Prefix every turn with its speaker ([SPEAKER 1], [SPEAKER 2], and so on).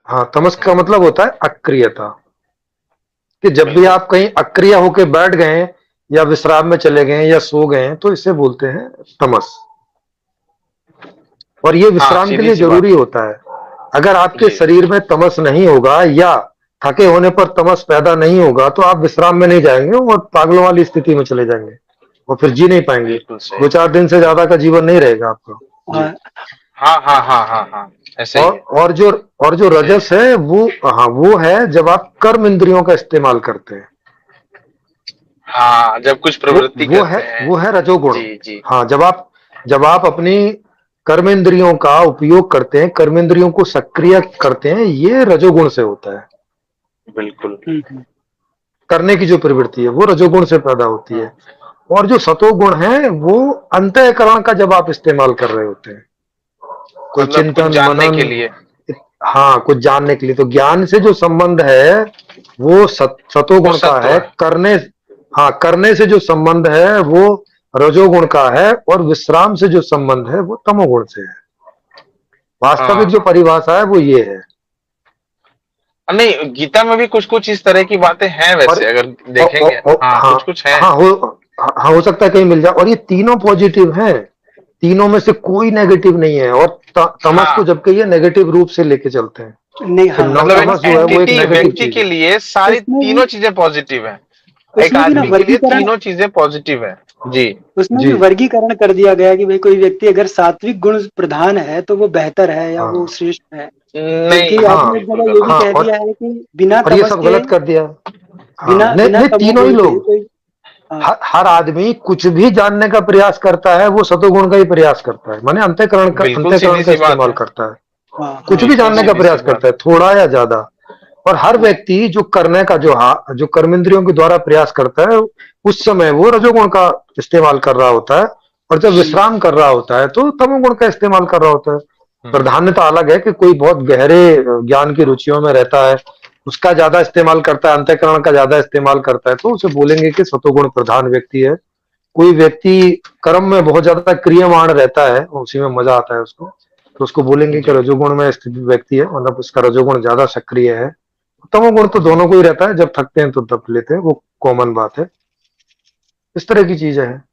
[SPEAKER 1] हाँ, तमस का मतलब होता है अक्रियता। कि जब भी
[SPEAKER 2] बिल्कुल।
[SPEAKER 1] आप कहीं अक्रिय होके बैठ गए या विश्राम में चले गए या सो गए तो इसे बोलते हैं तमस। और ये
[SPEAKER 2] हाँ,
[SPEAKER 1] विश्राम के
[SPEAKER 2] सीधी
[SPEAKER 1] लिए
[SPEAKER 2] सी बात
[SPEAKER 1] जरूरी
[SPEAKER 2] है।
[SPEAKER 1] होता है। अगर आपके
[SPEAKER 2] जी।
[SPEAKER 1] शरीर में तमस नहीं होगा या थके होने पर तमस पैदा नहीं होगा तो आप विश्राम में नहीं जाएंगे और पागलों वाली स्थिति में चले जाएंगे और फिर जी नहीं पाएंगे।
[SPEAKER 2] बिल्कुल सही।
[SPEAKER 1] 2-4 दिन से ज्यादा का जीवन नहीं रहेगा आपका। जी।
[SPEAKER 3] हाँ।
[SPEAKER 2] हाँ, हाँ, हाँ, हाँ, हाँ, ऐसा ही
[SPEAKER 1] और
[SPEAKER 2] है।
[SPEAKER 1] और जो और जो
[SPEAKER 2] सही
[SPEAKER 1] रजस
[SPEAKER 2] है।
[SPEAKER 1] है वो, हाँ, वो है जब आप कर्म इंद्रियों का इस्तेमाल करते हैं।
[SPEAKER 2] हाँ, जब कुछ
[SPEAKER 1] वो
[SPEAKER 2] प्रवृत्ति
[SPEAKER 1] वो है
[SPEAKER 2] करते हैं।
[SPEAKER 1] वो है रजोगुण।
[SPEAKER 2] जी, जी।
[SPEAKER 1] हाँ, जब आप अपनी कर्मेंद्रियों का उपयोग करते हैं, कर्मेंद्रियों को सक्रिय करते हैं, ये रजोगुण से होता है।
[SPEAKER 2] बिल्कुल।
[SPEAKER 3] हम्म।
[SPEAKER 1] करने की जो प्रवृत्ति है वो रजोगुण से पैदा होती
[SPEAKER 2] हाँ,
[SPEAKER 1] है। और जो सतोगुण है वो अंतःकरण का जब आप इस्तेमाल कर रहे होते हैं, कोई
[SPEAKER 2] मतलब कुछ
[SPEAKER 1] चिंतन
[SPEAKER 2] जानने
[SPEAKER 1] मनन।
[SPEAKER 2] के लिए।
[SPEAKER 1] हाँ, कुछ जानने के लिए तो ज्ञान से जो संबंध है वो
[SPEAKER 2] वो
[SPEAKER 1] सतोगुण का
[SPEAKER 2] सत्व
[SPEAKER 1] है।
[SPEAKER 2] है।
[SPEAKER 1] करने, हाँ, करने से जो संबंध है वो रजोगुण का है और विश्राम से जो संबंध है वो तमोगुण से है। वास्तविक
[SPEAKER 2] हाँ,
[SPEAKER 1] जो
[SPEAKER 2] हाँ।
[SPEAKER 1] परिभाषा है वो ये है।
[SPEAKER 2] नहीं, गीता में भी कुछ-कुछ इस तरह की बातें हैं
[SPEAKER 1] और
[SPEAKER 2] वैसे अगर देखेंगे। हाँ,
[SPEAKER 1] हाँ,
[SPEAKER 2] कुछ-कुछ हैं।
[SPEAKER 1] हाँ हाँ, हो सकता है कहीं मिल जाए और ये तीनों पॉजिटिव हैं। तीनों में से कोई नेगेटिव नहीं है और तमस को
[SPEAKER 2] हाँ,
[SPEAKER 1] जबकि ये नेगेटिव रूप से लेके चलते हैं
[SPEAKER 3] नहीं,
[SPEAKER 1] कि
[SPEAKER 3] हाँ,
[SPEAKER 1] नव
[SPEAKER 2] मतलब एक
[SPEAKER 1] तमस जो है वो एक
[SPEAKER 2] एंटिटी
[SPEAKER 1] नेगेटिव
[SPEAKER 2] व्यक्ति
[SPEAKER 1] चीज
[SPEAKER 2] के
[SPEAKER 1] है।
[SPEAKER 2] लिए सारी
[SPEAKER 3] उसमें भी
[SPEAKER 2] तीनों चीजें पॉजिटिव हैं। एक
[SPEAKER 3] उसमें भी ना
[SPEAKER 2] आदमी के लिए
[SPEAKER 3] वर्गीकरण
[SPEAKER 2] तीनों चीजें पॉजिटिव हैं। जी।
[SPEAKER 3] उसमें भी
[SPEAKER 1] जी।
[SPEAKER 3] वर्गीकरण कर दिया गया कि भाई कोई व्यक्ति अगर सात्विक गुण प्रधान है तो वो बेहतर है या वो
[SPEAKER 1] हाँ,
[SPEAKER 3] श्रेष्ठ है।
[SPEAKER 2] नहीं,
[SPEAKER 3] जबकि
[SPEAKER 2] नहीं,
[SPEAKER 3] आपने
[SPEAKER 1] हाँ,
[SPEAKER 3] एक
[SPEAKER 2] बिल्कुल
[SPEAKER 3] जगह ये भी
[SPEAKER 2] गलत।
[SPEAKER 1] हाँ,
[SPEAKER 3] कह दिया है कि बिना
[SPEAKER 1] और ये
[SPEAKER 3] तमस
[SPEAKER 1] सब
[SPEAKER 3] के,
[SPEAKER 1] गलत कर दिया। हाँ,
[SPEAKER 3] बिना
[SPEAKER 1] नहीं
[SPEAKER 3] बिना
[SPEAKER 1] नहीं, तीनों ही
[SPEAKER 3] तमोगुण के
[SPEAKER 1] लोग।
[SPEAKER 3] कोई। हाँ,
[SPEAKER 1] हर आदमी कुछ भी जानने का प्रयास करता है वो सतोगुण का ही प्रयास करता है, माने
[SPEAKER 2] बिल्कुल
[SPEAKER 1] अंतःकरण
[SPEAKER 2] सीधी
[SPEAKER 1] का
[SPEAKER 2] सी बात
[SPEAKER 1] इस्तेमाल
[SPEAKER 2] है।
[SPEAKER 1] करता है।
[SPEAKER 3] हाँ,
[SPEAKER 1] कुछ
[SPEAKER 3] हाँ,
[SPEAKER 1] भी
[SPEAKER 2] बिल्कुल
[SPEAKER 1] जानने का
[SPEAKER 2] सीधी सी
[SPEAKER 1] प्रयास
[SPEAKER 2] बात
[SPEAKER 1] करता है,
[SPEAKER 2] है।
[SPEAKER 1] थोड़ा या ज्यादा। और हर
[SPEAKER 3] हाँ,
[SPEAKER 1] व्यक्ति जो करने का जो कर्मेंद्रियों के द्वारा प्रयास करता है उस समय वो रजोगुण का इस्तेमाल कर रहा होता है। और जब
[SPEAKER 3] हम्म,
[SPEAKER 1] विश्राम कर रहा होता है तो तमोगुण का इस्तेमाल कर रहा होता है।
[SPEAKER 2] हम्म।
[SPEAKER 1] प्राधान्यता अलग है कि कोई बहुत गहरे ज्ञान की रुचियों में रहता है, उसका ज्यादा इस्तेमाल करता है, अंतःकरण का ज्यादा इस्तेमाल करता है तो उसे बोलेंगे कि सतोगुण प्रधान व्यक्ति है। कोई व्यक्ति कर्म में बहुत ज्यादा क्रियमाण रहता है, उसी में मजा आता है उसको, तो उसको बोलेंगे कि
[SPEAKER 2] जी।
[SPEAKER 1] रजोगुण में स्थित व्यक्ति है, मतलब उसका रजोगुण ज्यादा सक्रिय है। तमोगुण तो
[SPEAKER 2] जी।
[SPEAKER 1] दोनों को ही रहता है, जब थकते हैं तो दब लेते हैं, वो कॉमन बात है। इस तरह की चीजें हैं।